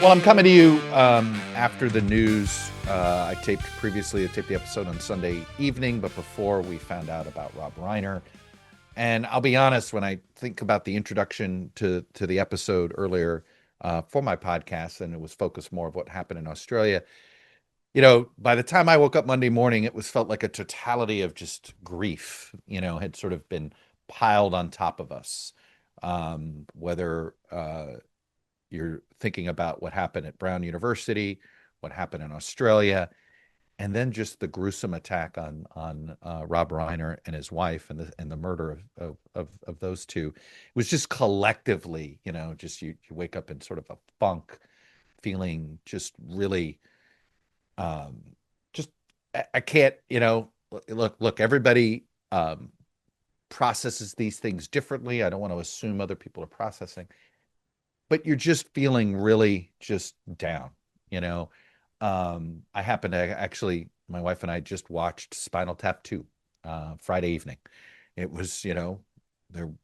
Well, I'm coming to you after the news. I taped the episode on Sunday evening, but before we found out about Rob Reiner. And I'll be honest, when I think about the introduction to the episode earlier for my podcast, and it was focused more of what happened in Australia, by the time I woke up Monday morning, it was felt like a totality of just grief, had sort of been piled on top of us. Whether you're thinking about what happened at Brown University, what happened in Australia, and then just the gruesome attack on Rob Reiner and his wife, and the murder of those two. It was just collectively, just you wake up in sort of a funk, feeling just really, just I can't, look, everybody processes these things differently. I don't want to assume other people are processing, but you're just feeling really just down, you know. I happened to actually, my wife and I just watched Spinal Tap 2 Friday evening. It was, we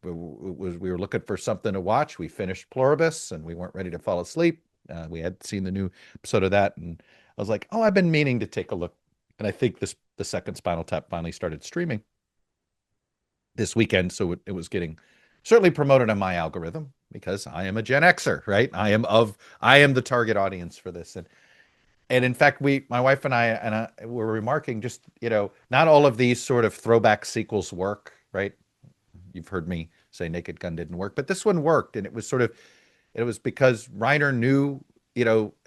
were looking for something to watch. We finished Pluribus and we weren't ready to fall asleep. We had seen the new episode of that, and I was like, oh, I've been meaning to take a look. And I think the second Spinal Tap finally started streaming this weekend, so it was getting certainly promoted on my algorithm because I am a Gen Xer, right? I am the target audience for this. And in fact, my wife and I were remarking, just, not all of these sort of throwback sequels work, right? You've heard me say Naked Gun didn't work, but this one worked. And it was because Reiner knew,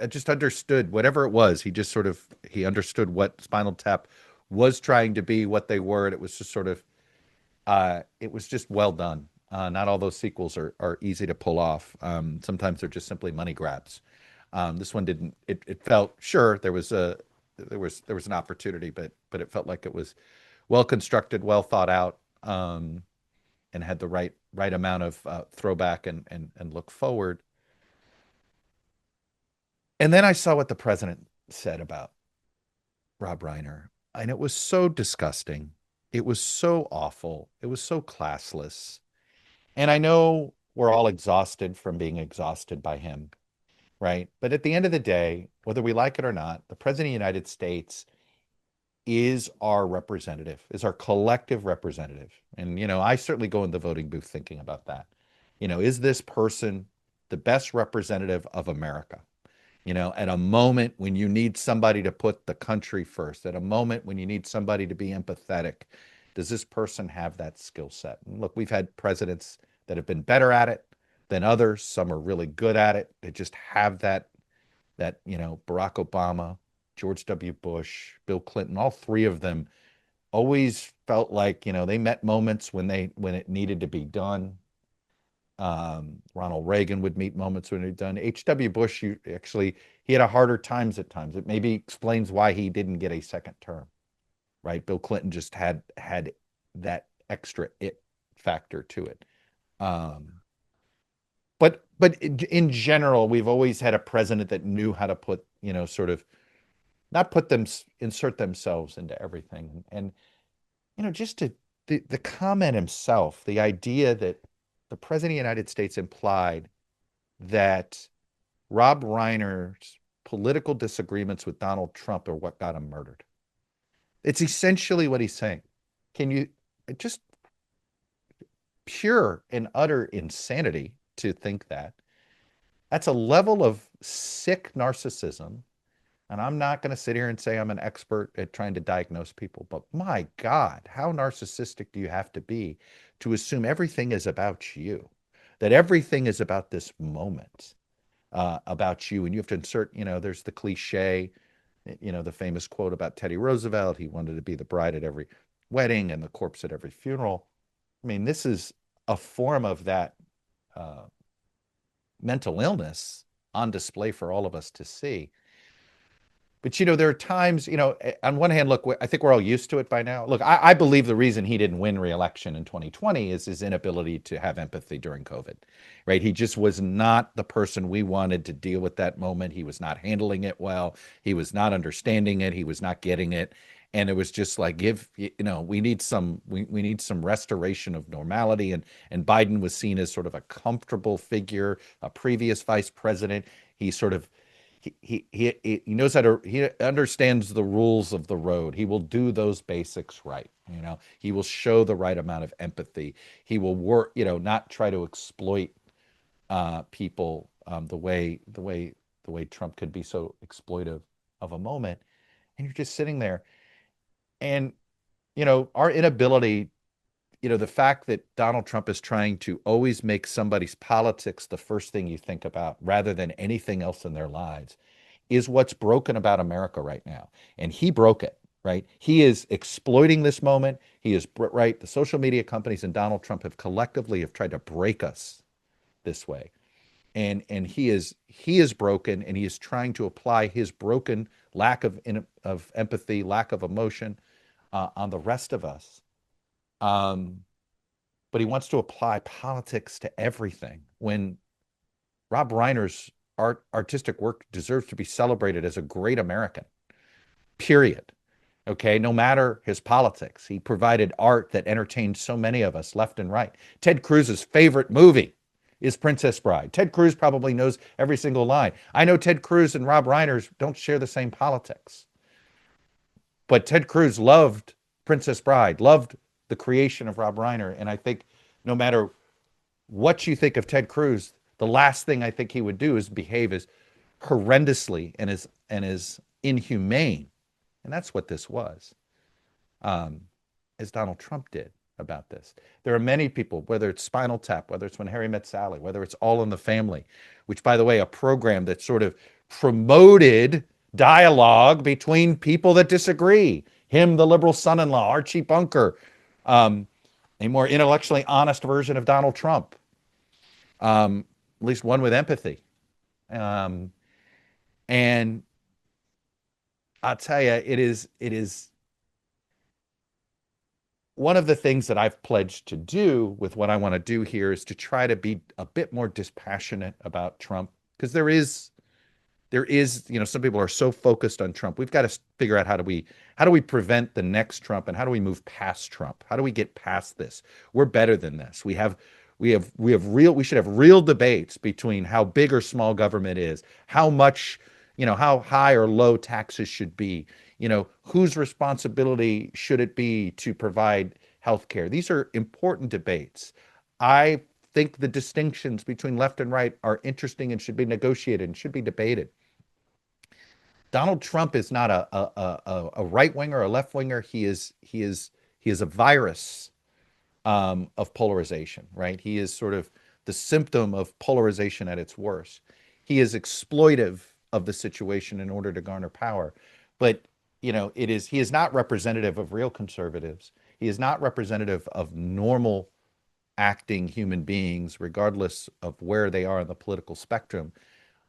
just understood whatever it was. He understood what Spinal Tap was trying to be, what they were. And it was just sort of, it was just well done. Not all those sequels are easy to pull off. Sometimes they're just simply money grabs. This one didn't. It felt, sure, there was an opportunity, but it felt like it was well constructed, well thought out, and had the right amount of throwback and look forward. And then I saw what the president said about Rob Reiner, and it was so disgusting. It was so awful. It was so classless. And I know we're all exhausted from being exhausted by him, right? But at the end of the day, whether we like it or not, the President of the United States is our representative, is our collective representative. And, I certainly go in the voting booth thinking about that. Is this person the best representative of America? At a moment when you need somebody to put the country first, at a moment when you need somebody to be empathetic, does this person have that skill set? And look, we've had presidents that have been better at it than others. Some are really good at it. They just have that, Barack Obama, George W. Bush, Bill Clinton, all three of them always felt like, they met moments when it needed to be done. Ronald Reagan would meet moments when he'd done. H.W. Bush, he had a harder times at times. It maybe explains why he didn't get a second term, right? Bill Clinton just had that extra it factor to it. But in general, we've always had a president that knew how to put, sort of not insert themselves into everything. And, just the comment himself, the idea that the president of the United States implied that Rob Reiner's political disagreements with Donald Trump are what got him murdered. It's essentially what he's saying. Can you just pure and utter insanity to think that? That's a level of sick narcissism. And I'm not going to sit here and say I'm an expert at trying to diagnose people, but my God, how narcissistic do you have to be to assume everything is about you, that everything is about this moment, about you, and you have to insert, there's the cliche, the famous quote about Teddy Roosevelt. He wanted to be the bride at every wedding and the corpse at every funeral. I mean, this is a form of that mental illness on display for all of us to see. But, there are times, on one hand, look, I think we're all used to it by now. Look, I believe the reason he didn't win re-election in 2020 is his inability to have empathy during COVID, right? He just was not the person we wanted to deal with that moment. He was not handling it well. He was not understanding it. He was not getting it. And it was just like, we need some restoration of normality. And Biden was seen as sort of a comfortable figure, a previous vice president. He sort of he knows how to, he understands the rules of the road. He will do those basics right. He will show the right amount of empathy. He will work, not try to exploit people, the way Trump could be so exploitive of a moment. And you're just sitting there, and our inability, the fact that Donald Trump is trying to always make somebody's politics the first thing you think about rather than anything else in their lives is what's broken about America right now. And he broke it, right? He is exploiting this moment. He is right. The social media companies and Donald Trump have collectively have tried to break us this way. And he is broken, and he is trying to apply his broken lack of empathy, lack of emotion on the rest of us. Um, but he wants to apply politics to everything when Rob Reiner's artistic work deserves to be celebrated as a great American, period. Okay, no matter his politics, he provided art that entertained so many of us left and right. Ted Cruz's favorite movie is Princess Bride. Ted Cruz probably knows every single line. I know Ted Cruz and Rob Reiner don't share the same politics, but Ted Cruz loved Princess Bride, loved the creation of Rob Reiner. And I think no matter what you think of Ted Cruz, the last thing I think he would do is behave as horrendously and as inhumane, and that's what this was, um, as Donald Trump did about this. There are many people, whether it's Spinal Tap, whether it's When Harry Met Sally, whether it's All in the Family, which, by the way, a program that sort of promoted dialogue between people that disagree. Him, the liberal son-in-law, Archie Bunker, um, a more intellectually honest version of Donald Trump, at least one with empathy. Um, and I'll tell you, it is one of the things that I've pledged to do with what I want to do here is to try to be a bit more dispassionate about Trump, because there is, some people are so focused on Trump. We've got to figure out how do we prevent the next Trump, and how do we move past Trump? How do we get past this? We're better than this. We should have real debates between how big or small government is, how much, how high or low taxes should be, whose responsibility should it be to provide health care. These are important debates. I think the distinctions between left and right are interesting and should be negotiated and should be debated. Donald Trump is not a right winger or a left winger. He is a virus, of polarization, right? He is sort of the symptom of polarization at its worst. He is exploitive of the situation in order to garner power. But he is not representative of real conservatives. He is not representative of normal acting human beings, regardless of where they are on the political spectrum,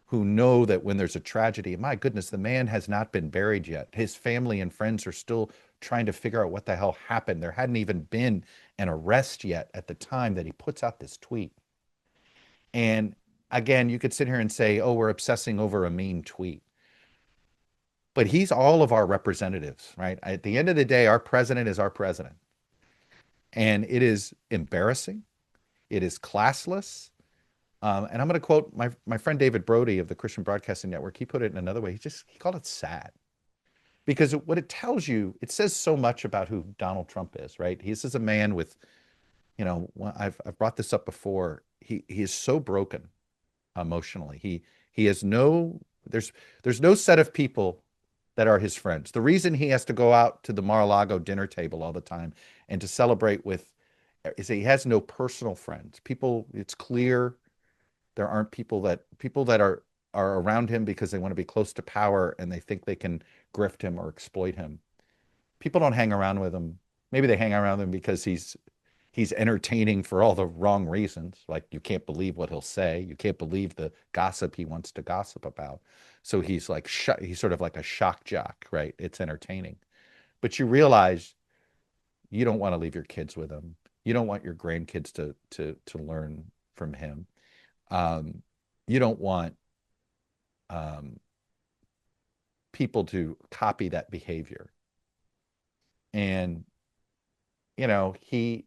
who know that when there's a tragedy, my goodness, the man has not been buried yet. His family and friends are still trying to figure out what the hell happened. There hadn't even been an arrest yet at the time that he puts out this tweet. And again, you could sit here and say, oh, we're obsessing over a mean tweet. But he's all of our representatives, right? At the end of the day, our president is our president. And it is embarrassing. It is classless. And I'm going to quote my friend David Brody of the Christian Broadcasting Network. He put it in another way. He called it sad, because what it tells you, it says so much about who Donald Trump is, right? He's a man with, I've brought this up before. He is so broken emotionally. He has no there's no set of people that are his friends. The reason he has to go out to the Mar-a-Lago dinner table all the time and to celebrate with is that he has no personal friends. People, it's clear there aren't people that are around him because they want to be close to power and they think they can grift him or exploit him. People don't hang around with him. Maybe they hang around with him because he's entertaining for all the wrong reasons. Like, you can't believe what he'll say. You can't believe the gossip he wants to gossip about. So he's sort of like a shock jock, right? It's entertaining. But you realize you don't want to leave your kids with him. You don't want your grandkids to learn from him. Um, you don't want um, people to copy that behavior. And, he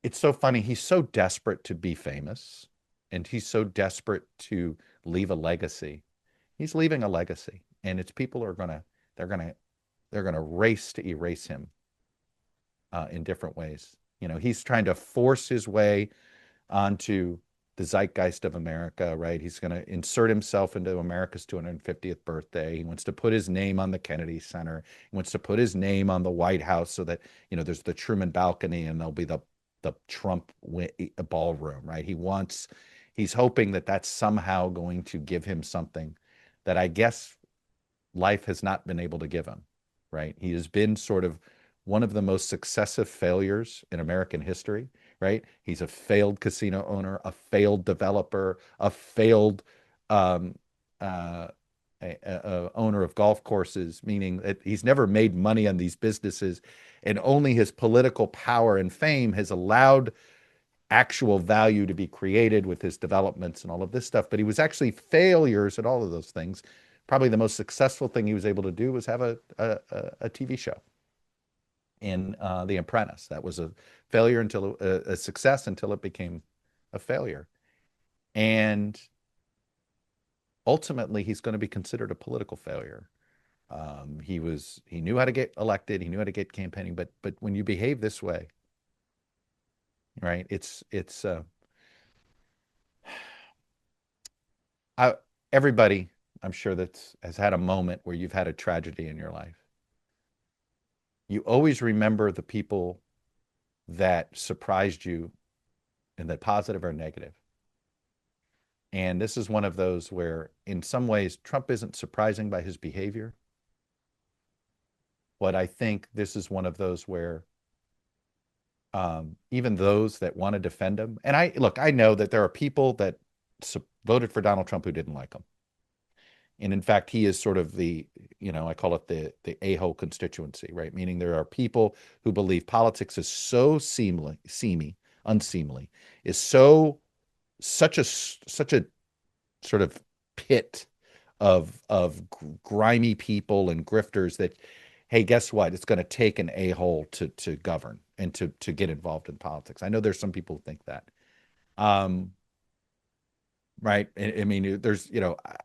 it's so funny. He's so desperate to be famous, and he's so desperate to leave a legacy. He's leaving a legacy, and it's people are gonna they're gonna they're gonna race to erase him in different ways. He's trying to force his way onto the zeitgeist of America, right? He's going to insert himself into America's 250th birthday. He wants to put his name on the Kennedy Center. He wants to put his name on the White House so that, there's the Truman balcony and there'll be the Trump ballroom, right? He's hoping that that's somehow going to give him something that I guess life has not been able to give him, right? He has been sort of one of the most successive failures in American history, right? He's a failed casino owner, a failed developer, a failed um, uh, owner of golf courses, meaning that he's never made money on these businesses, and only his political power and fame has allowed actual value to be created with his developments and all of this stuff. But he was actually failures at all of those things. Probably the most successful thing he was able to do was have a TV show in The Apprentice. That was a failure until a success until it became a failure. And ultimately, he's going to be considered a political failure. He knew how to get elected. He knew how to get campaigning. But when you behave this way, right? It's I, everybody, I'm sure that has had a moment where you've had a tragedy in your life. You always remember the people that surprised you in the positive or negative. And this is one of those where, in some ways, Trump isn't surprising by his behavior. But I think this is one of those where even those that want to defend him, and I know that there are people that voted for Donald Trump who didn't like him. And in fact, he is sort of I call it the a-hole constituency, right? Meaning there are people who believe politics is so unseemly, is such a sort of pit of grimy people and grifters that, hey, guess what? It's going to take an a-hole to govern and to get involved in politics. I know there's some people who think that. Um, right. I mean,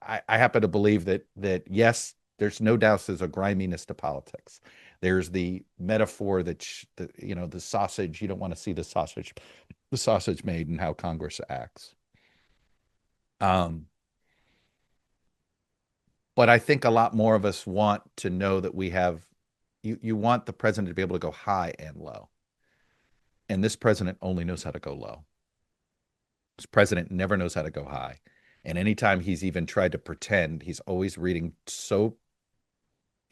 I happen to believe that yes, there's no doubt there's a griminess to politics. There's the metaphor that the sausage, you don't want to see the sausage made and how Congress acts. Um, but I think a lot more of us want to know that you want the president to be able to go high and low. And this president only knows how to go low. This president never knows how to go high. And anytime he's even tried to pretend, he's always reading so,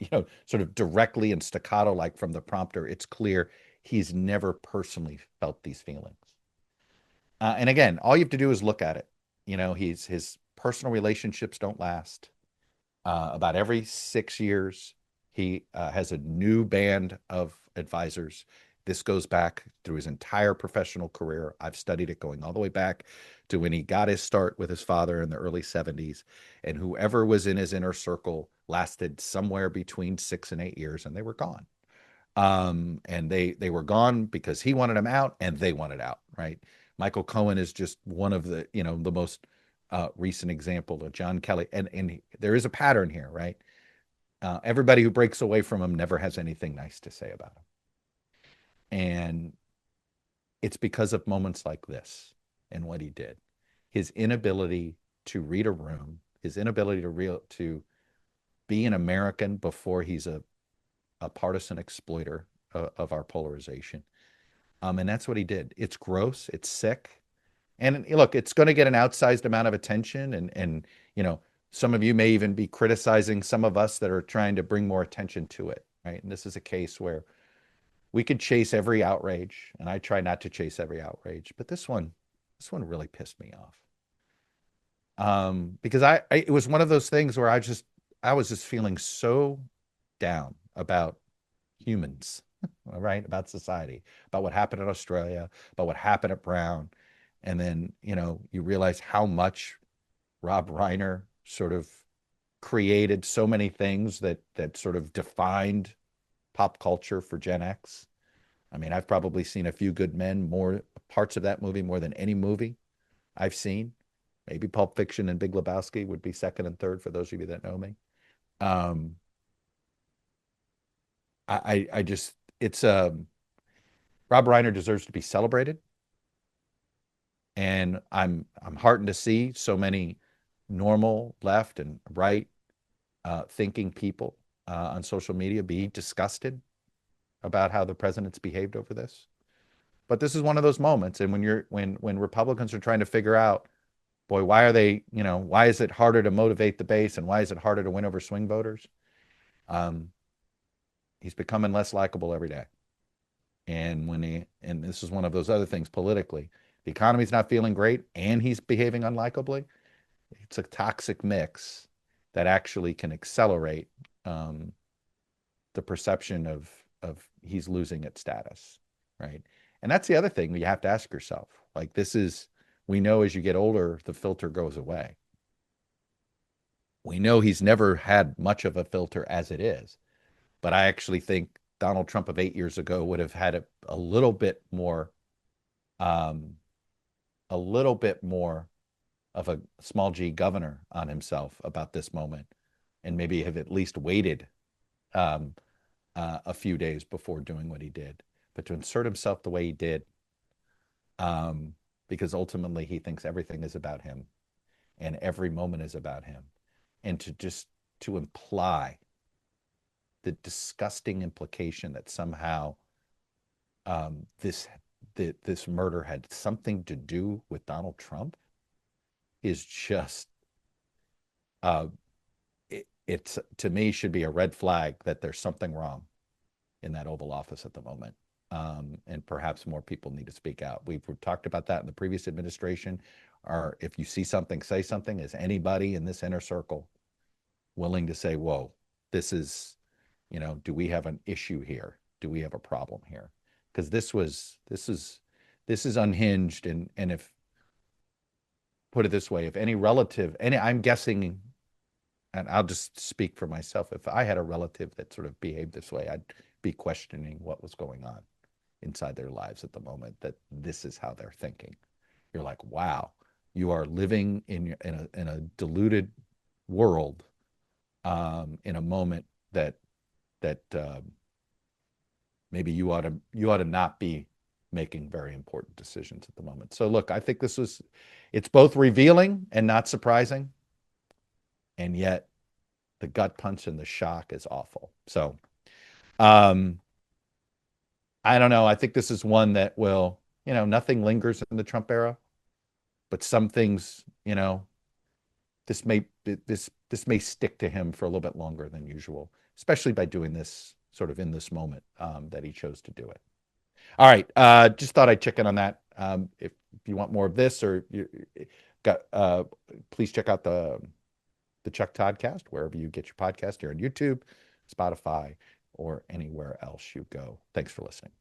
sort of directly and staccato like from the prompter. It's clear he's never personally felt these feelings. And again, all you have to do is look at it. His personal relationships don't last. About every 6 years, he has a new band of advisors. This goes back through his entire professional career. I've studied it going all the way back to when he got his start with his father in the early 70s. And whoever was in his inner circle lasted somewhere between 6 and 8 years, and they were gone. And they were gone because he wanted them out and they wanted out, right? Michael Cohen is just one of the most recent example of John Kelly. And there is a pattern here, right? Everybody who breaks away from him never has anything nice to say about him. And it's because of moments like this and what he did. His inability to read a room, his inability to be an American before he's a partisan exploiter of our polarization. And that's what he did. It's gross. It's sick. And look, it's going to get an outsized amount of attention. And some of you may even be criticizing some of us that are trying to bring more attention to it, right? And this is a case where we could chase every outrage, and I try not to chase every outrage, but this one really pissed me off. Because it was one of those things where I was just feeling so down about humans, right? About society, about what happened in Australia, about what happened at Brown. And then, you realize how much Rob Reiner sort of created so many things that sort of defined pop culture for Gen X. I mean, I've probably seen A Few Good Men, more parts of that movie more than any movie I've seen. Maybe Pulp Fiction and Big Lebowski would be second and third for those of you that know me. Um, I just, it's Rob Reiner deserves to be celebrated, and I'm heartened to see so many normal left and right thinking people on social media be disgusted about how the president's behaved over this. But this is one of those moments, and when Republicans are trying to figure out, boy, why are they, why is it harder to motivate the base, and why is it harder to win over swing voters? Um, he's becoming less likable every day. And this is one of those other things politically, the economy's not feeling great, and he's behaving unlikably. It's a toxic mix that actually can accelerate um, the perception of he's losing its status, right? And that's the other thing you have to ask yourself. Like, we know as you get older, the filter goes away. We know he's never had much of a filter as it is, but I actually think Donald Trump of 8 years ago would have had a little bit more, um, a little bit more of a small g governor on himself about this moment, and maybe have at least waited um, a few days before doing what he did. But to insert himself the way he did, um, because ultimately he thinks everything is about him and every moment is about him, and to imply the disgusting implication that somehow um, this this murder had something to do with Donald Trump is just uh, it's to me should be a red flag that there's something wrong in that Oval Office at the moment. And perhaps more people need to speak out. We've talked about that in the previous administration. Or if you see something, say something. Is anybody in this inner circle willing to say, whoa, this is, do we have an issue here? Do we have a problem here? Because this is unhinged. And if, put it this way, if any relative, I'm guessing, and I'll just speak for myself, if I had a relative that sort of behaved this way, I'd be questioning what was going on inside their lives at the moment, that this is how they're thinking. You're like, wow, you are living in a deluded world, in a moment that maybe you ought to not be making very important decisions at the moment. So look, I think it's both revealing and not surprising, and yet the gut punch and the shock is awful. So um, I don't know. I think this is one that will, nothing lingers in the Trump era, but some things, this may stick to him for a little bit longer than usual, especially by doing this sort of in this moment that he chose to do it. All right, just thought I'd check in on that. If you want more of this, or you got, please check out the Chuck ToddCast wherever you get your podcast, here on YouTube, Spotify, or anywhere else you go. Thanks for listening.